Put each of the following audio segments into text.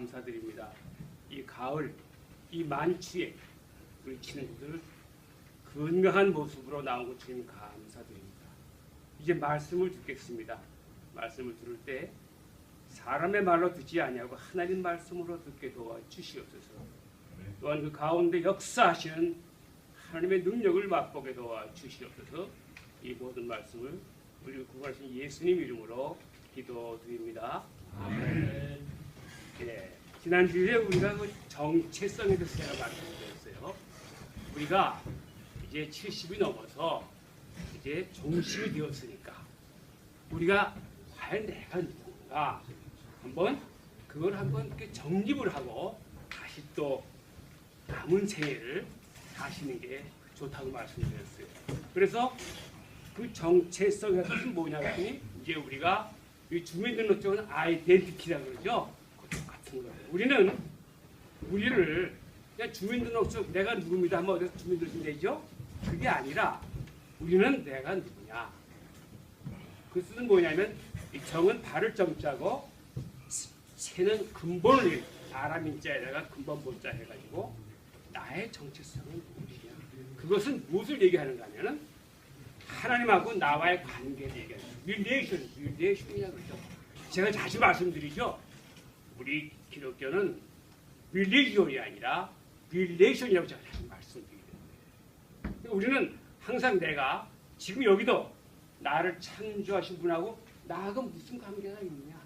감사드립니다. 이 가을, 이 만취에 우리 친구들 건강한 모습으로 나온 것 주님 감사드립니다. 이제 말씀을 듣겠습니다. 말씀을 들을 때 사람의 말로 듣지 아니하고 하나님 말씀으로 듣게 도와주시옵소서. 또한 그 가운데 역사하시는 하나님의 능력을 맛보게 도와주시옵소서. 이 모든 말씀을 우리 구원하신 예수님 이름으로 기도드립니다. 아멘. 예, 지난주에 우리가 그 정체성에 대해서 제가 말씀드렸어요. 우리가 이제 70이 넘어서 이제 종식이 되었으니까 우리가 과연 내가 누군가 그걸 한번 이렇게 정립을 하고 다시 또 남은 생애를 사시는 게 좋다고 말씀드렸어요. 그래서 그 정체성의 뜻은 뭐냐 했더니 이제 우리가 이 주민등록증은 아이덴티티라고 그러죠. 그것도 같은 거예요. 우리를 그냥 주민등록증 내가 누굽니다 하면 어디서 주민등록증 내죠? 그게 아니라 우리는 내가 누구냐. 그 뜻은 뭐냐면 이 정은 발을 정자고 새는 근본을 아람인자에다가 근본 본자 해가지고 나의 정체성은 무엇이냐. 그것은 무엇을 얘기하는가 하면은 하나님하고 나와의 관계를 얘기하는 릴레이션이라고 그러죠. 제가 자주 말씀드리죠. 우리 기독교는 릴리지온이 아니라 릴레이션이라고 제가 자주 말씀드리는 거예요. 우리는 항상 내가 지금 여기도 나를 창조하신 분하고 나하고 무슨 관계가 있느냐.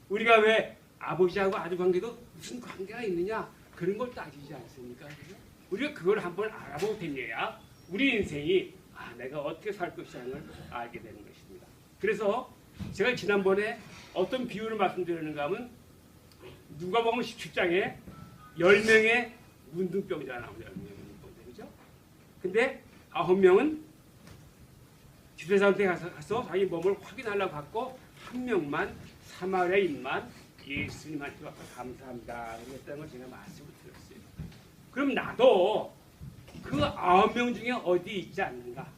우리가 왜 아버지하고 아들 관계도 무슨 관계가 있느냐. 그런 걸 따지지 않습니까? 우리가 그걸 한번 알아보고 되면 우리 인생이 내가 어떻게 살 것이냐를 알게 되는 것입니다. 그래서 제가 지난번에 어떤 비유를 말씀드렸는가 하면 누가복음 17장에 10명의 문둥병자가 나옵니다. 10명의 문둥병자죠. 근데 9명은 주례사한테 가서 자기 몸을 확인하려고 갔고 한 명만 사마리아인만 예수님한테 와서 감사합니다 그랬다는 걸 제가 말씀을 드렸어요. 그럼 나도 그 9명 중에 어디 있지 않는가?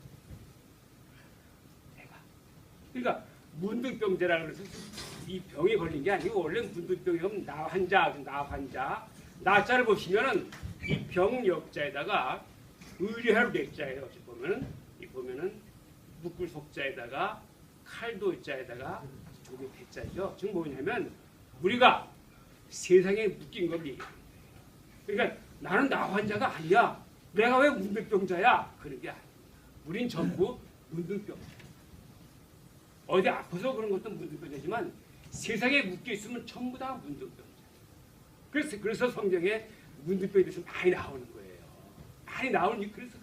내가. 그러니까 문둥병자라고 해서 이 병에 걸린 게 아니고 원래 문둥병이면 나 환자. 나자를 보시면은 이 병역자에다가 의뢰할 뇌자예요. 보면은 묶을 속자에다가 칼도 자에다가 조개 대자죠. 지금 뭐냐면 우리가 세상에 묶인 걸 얘기합니다. 그러니까 나는 나 환자가 아니야. 내가 왜 문둥병자야? 그런 게 아니야. 우린 전부 문둥병자. 어디 아파서 그런 것도 문둥병자지만 세상에 묶여 있으면 전부 다 문둥병자. 그래서 성경에 문둥병에 대해서 많이 나오는 거예요. 많이 나오는 그래서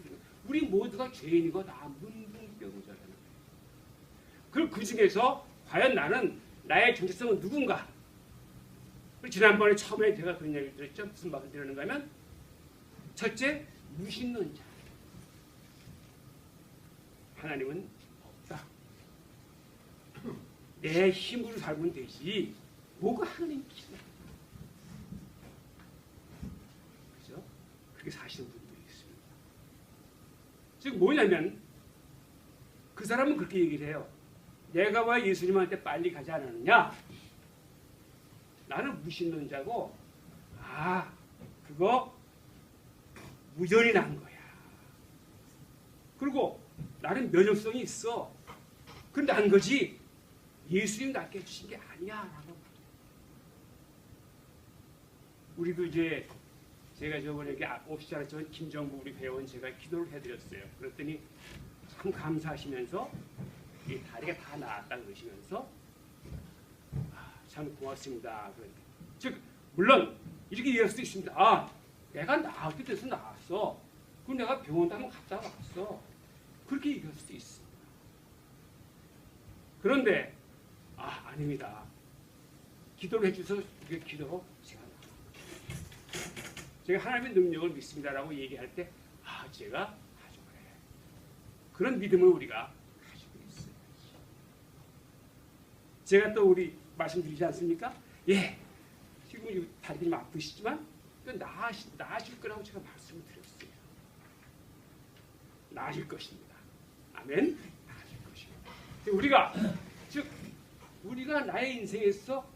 우리 모두가 죄인이고 다 문둥병자라는 거예요. 그리고 그 중에서 과연 나는 나의 정체성은 누군가? 지난번에 처음에 제가 그런 얘기를 드렸죠. 무슨 말을 드렸는가 하면 첫째, 무신론자. 하나님은 없다. 내 힘으로 살면 되지. 뭐가 하나님 기다. 그죠? 그렇게 사시는 분들이 있습니다. 즉 뭐냐면 그 사람은 그렇게 얘기를 해요. 내가 왜 예수님한테 빨리 가지 않았느냐? 나는 무신론자고 그거 무전이 난 거야. 그리고 나는 면역성이 있어. 그런데 난 거지 예수님 낫게 해주신 게 아니야. 라고. 우리도 이제 제가 저번에 옵시스 알았지만 김정부 우리 회원 제가 기도를 해드렸어요. 그랬더니 참 감사하시면서 이 다리가 다 나았다 그러시면서 참 고맙습니다. 즉 물론 이렇게 이해할 수도 있습니다. 내가 나을 때 돼서 나왔어. 그럼 내가 병원도 한번 갔다 왔어. 그렇게 얘기할 수도 있습니다. 그런데 아닙니다. 기도를 해주셔서 기도 제가 하나님의 능력을 믿습니다라고 얘기할 때 제가 아주 그래. 그런 믿음을 우리가 가지고 있어요. 제가 또 우리 말씀드리지 않습니까? 지금 다리가 좀 아프시지만 나아질 거라고 제가 말씀을 드렸어요. 나아질 것입니다. 아멘. 나아질 것입니다. 우리가 나의 인생에서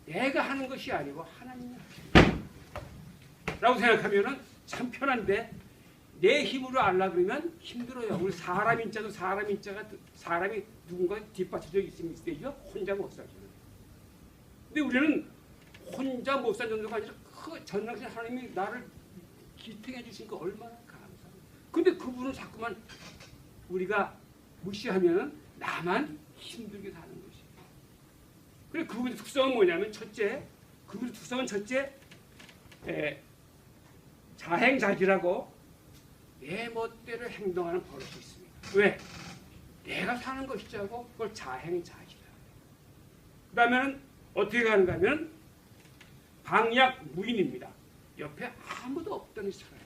내가 하는 것이 아니고 하나님이 하시는 라고 생각하면은 참 편한데 내 힘으로 하려 그러면 힘들어요. 우리 사람 인자도 사람 인자가 사람이 누군가 뒷받쳐져 있으면 되죠. 혼자 못 살죠. 근데 우리는 혼자 못 살 정도가 아니라 그 전능하신 하나님이 나를 기탱해 주시니까 얼마나 감사해요. 근데 그분은 자꾸만 우리가 무시하면 나만 힘들게 사는 것이에요. 그래 그분의 특성은 뭐냐면 첫째, 그분의 특성은 첫째 자행자지라고 내 멋대로 행동하는 버릇이 있습니다. 왜? 내가 사는 것이자고 그걸 자행자지라. 그 다음에는 어떻게 가는가 하면 방약무인입니다. 옆에 아무도 없더니 살아요.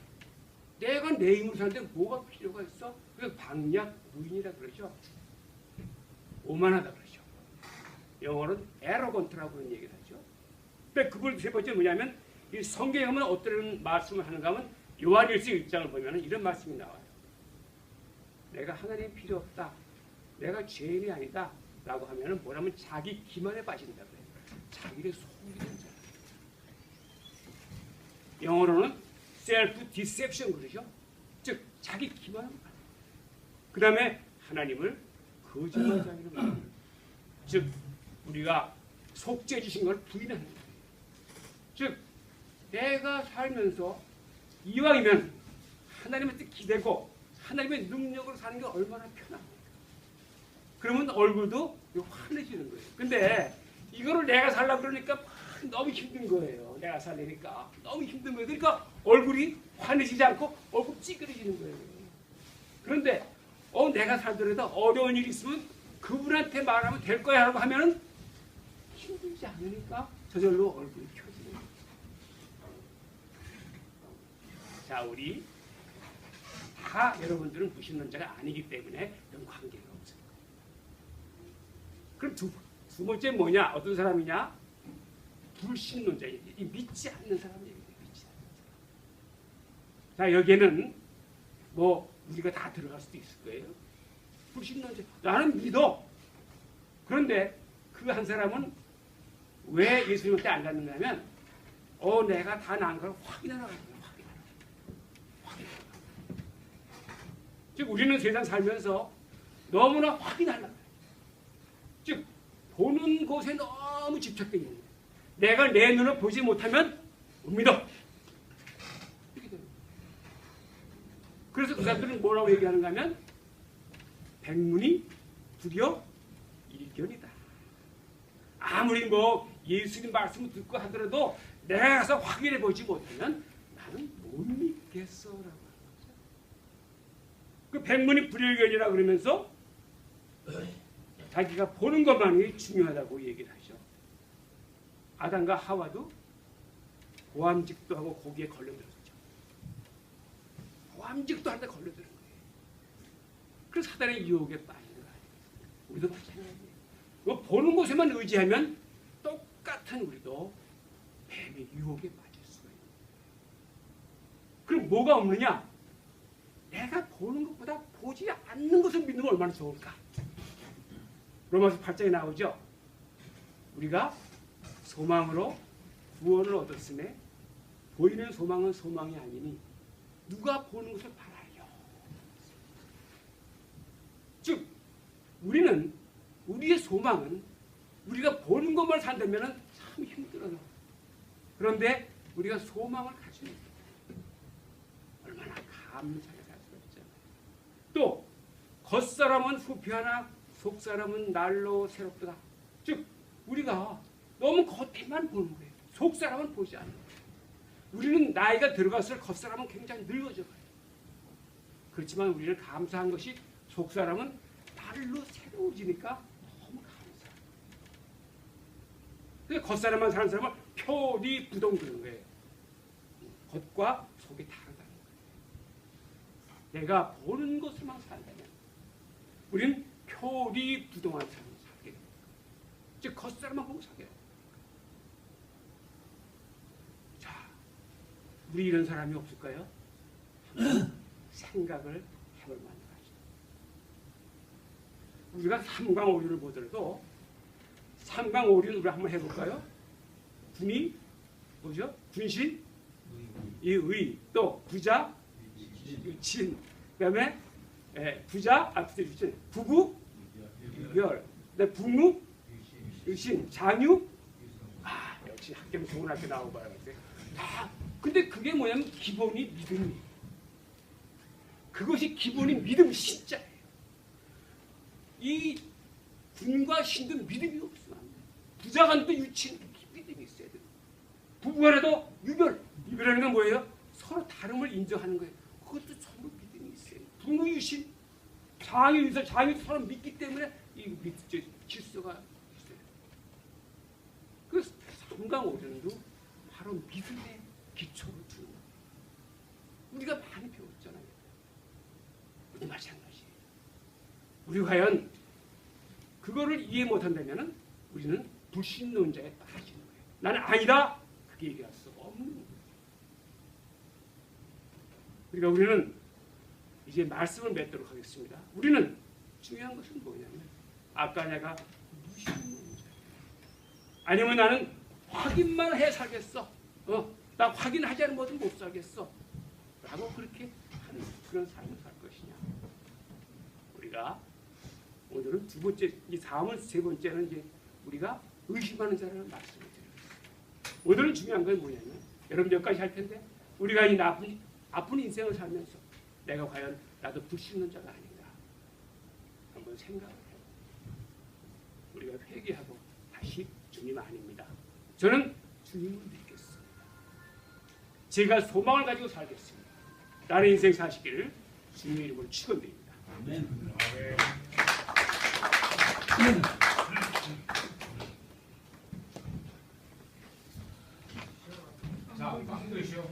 내가 내 힘으로 사는데 뭐가 필요가 있어? 그래서 방약무인이라 그러죠. 오만하다 그러죠. 영어로는 arrogant라고 하는 얘기를 하죠. 근데 그걸 세 번째 뭐냐면 이 성경에 보면 어떤 말씀을 하는가 하면 요한일서 1장을 보면 이런 말씀이 나와요. 내가 하나님 필요 없다. 내가 죄인이 아니다. 라고 하면 뭐냐면 자기 기만에 빠진다 그래요. 자기를 속이는 자. 영어로는 self deception 그러죠. 즉 자기 기만을 그 다음에 하나님을 거짓말자라는 말. 즉 우리가 속죄해 주신 걸 부인하는 거예요. 즉 내가 살면서 이왕이면 하나님한테 기대고 하나님의 능력으로 사는 게 얼마나 편합니까? 그러면 얼굴도 환해지는 거예요. 근데 이거를 내가 살려고 그러니까 너무 힘든 거예요. 내가 살려니까 너무 힘든 거예요. 그러니까 얼굴이 환해지지 않고 얼굴 찌그러지는 거예요. 그런데 내가 살더라도 어려운 일이 있으면 그분한테 말하면 될 거야 라고 하면은 힘들지 않으니까 저절로 얼굴이 켜지는 거예요. 자, 우리 다 여러분들은 무신론자가 아니기 때문에 이런 관계가 없어요. 그럼 두 번째 뭐냐? 어떤 사람이냐? 불신론자. 이 믿지 않는 사람 얘기예요. 믿지 않는 사람. 자, 여기에는 뭐 우리가 다 들어갈 수도 있을 거예요. 불신론자. 나는 믿어. 그런데 그 한 사람은 왜 예수님한테 안 갔는가 하면 내가 다 난 걸 확인하러 가는 거예요. 확인하러. 즉 우리는 세상 살면서 너무나 확인하려고 해요. 즉 보는 곳에 너무 집착되어 있는 거예요. 내가 내 눈을 보지 못하면 못 믿어. 그래서 그 사람들은 뭐라고 얘기하는가 하면 백문이 불여 일견이다. 아무리 뭐 예수님 말씀을 듣고 하더라도 내가 가서 확인해 보지 못하면 나는 못 믿겠어라고 하는 거죠. 그 백문이 불여일견이라 그러면서 자기가 보는 것만이 중요하다고 얘기를 하죠. 아담과 하와도 보암직도 하고 거기에 걸려들었죠. 보암직도 하는데 걸려드는 거예요. 그래서 사단의 유혹에 빠지는 거예요. 우리도 마찬가지예요. 보는 곳에만 의지하면 똑같은 우리도 뱀의 유혹에 빠질 수가 있는 거예요. 그럼 뭐가 없느냐? 내가 보는 것보다 보지 않는 것을 믿는 건 얼마나 좋을까? 로마서 8장에 나오죠. 우리가 소망으로 구원을 얻었음에 보이는 소망은 소망이 아니니 누가 보는 것을 바라요. 즉 우리는 우리의 소망은 우리가 보는 것만 산다면 참 힘들어요. 그런데 우리가 소망을 가지고 있다. 얼마나 감사하게 살 수가 있잖아요. 또 겉사람은 후피하나 속사람은 날로 새롭다. 즉 우리가 너무 겉에만 보는 거예요. 속사람은 보지 않는 거예요. 우리는 나이가 들어갈수록 겉사람은 굉장히 늙어져 가요. 그렇지만 우리는 감사한 것이 속사람은 날로 새로워지니까 너무 감사해요. 그래서 겉사람만 사는 사람은 표리부동 그런 거예요. 겉과 속이 다르다는 거예요. 내가 보는 것으로만 산다면 우리는 표리부동한 삶을 살게 됩니다. 즉 겉사람만 보고 살게 됩니다. 자, 우리 이런 사람이 없을까요? 생각을 해볼 만한 것이죠. 우리가 삼강오륜을 보더라도 삼강오륜 우리 한번 해볼까요? 군이 뭐죠? 군신, 이 의, 또 부자, 진, 그다음에 부자, 부자, 부구, 유별, 그다음에 부무, 유신, 장유. 역시 학교 좋은 학교 나오고 봐요. 다. 근데 그게 뭐냐면 기본이 믿음이에요. 그것이 기본이 믿음 신자예요. 이 군과 신도 믿음이 없으면 안 돼요. 부자간도 유친 믿음이 있어야 돼요. 부부간에도 유별이라는 건 뭐예요? 서로 다름을 인정하는 거예요. 그것도 전부 믿음이 있어요. 부무유신, 장유유설, 장유 서로 믿기 때문에 이 질서가 있어요. 그 삼강오전도 바로 믿음의 기초를 두는 거예요. 우리가 많이 배웠잖아요. 우리 마찬가지예요. 우리 과연 그거를 이해 못한다면 우리는 불신론자에 빠지는 거예요. 나는 아니다. 그게 얘기할 수 없는 거예요. 그러니까 우리는 이제 말씀을 맺도록 하겠습니다. 우리는 중요한 것은 뭐냐면 아까 내가 무신론자예요. 아니면 나는 확인만 해 살겠어. 나 확인하지 않은 것은 못 살겠어. 라고 그렇게 하는 그런 삶을 살 것이냐. 우리가 오늘은 두 번째, 이 다음은 세 번째는 이제 우리가 의심하는 자라는 말씀을 드려요. 오늘은 중요한 건 뭐냐면 여러분 여기까지 할 텐데 우리가 이 아픈 인생을 살면서 내가 과연 나도 불신론자가 아닌가 한번 생각을 해요. 우리가 회개하고 다시 주님 아닙니다. 저는 주님을 믿겠습니다. 제가 소망을 가지고 살겠습니다. 나는 인생 사시기를 주님의 이름으로 축원드립니다. 아멘. 자, 박수 주시오.